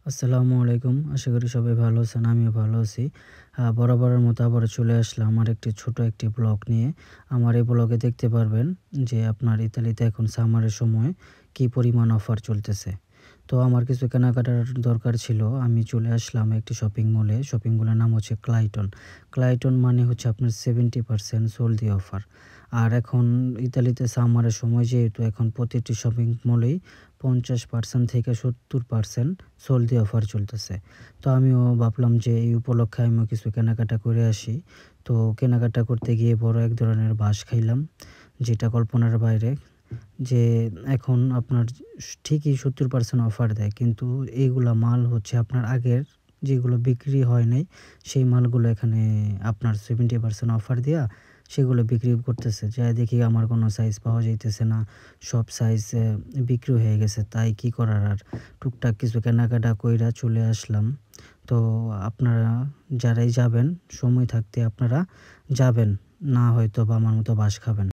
আসসালামু আলাইকুম। আশা করি সবাই ভালো আছেন। আমিও ভালো আছি। বরাবরের মতো আবারও চলে আসলাম আমার ছোট একটি ব্লগ নিয়ে। আমার এই ব্লগে দেখতে পারবেন যে আপনার ইতালিতে এখন সামারের সময় কি পরিমাণ অফার চলতেছে। তো আমার কিছু কেনাকাটার দরকার ছিল। আমি চলে আসলাম একটি শপিং মলে। শপিং মলের নাম হচ্ছে ক্লাইটন। ক্লাইটন মানে হচ্ছে আপনার 70% সলদি অফার। আর এখন ইতালিতে সামারের সময় যেহেতু এখন প্রতিটি শপিং মলেই 50% থেকে 70% সলদি অফার চলতেছে। তো আমিও ভাবলাম যে এই উপলক্ষে আমিও কিছু কেনাকাটা করে আসি। তো কেনাকাটা করতে গিয়ে বড় এক ধরনের বাঁশ খাইলাম, যেটা কল্পনার বাইরে। যে এখন আপনার ঠিকই 70% অফার দেয়। কিন্তু এইগুলা মাল হচ্ছে আপনার আগের যেগুলো বিক্রি হয় নাই, সেই মালগুলো এখানে আপনার 70% অফার দিয়া সেগুলো বিক্রি করতেছে। যাইয়া দেখি আমার কোনো সাইজ পাওয়া যাইতেছে না। সব সাইজ বিক্রি হয়ে গেছে। তাই কি করার আর, টুকটাক কিছু কেনাকাটা কইরা চলে আসলাম। তো আপনারা যারাই যাবেন, সময় থাকতে আপনারা যাবেন। না হয়তোবা আমার মতো বাঁশ খাবেন।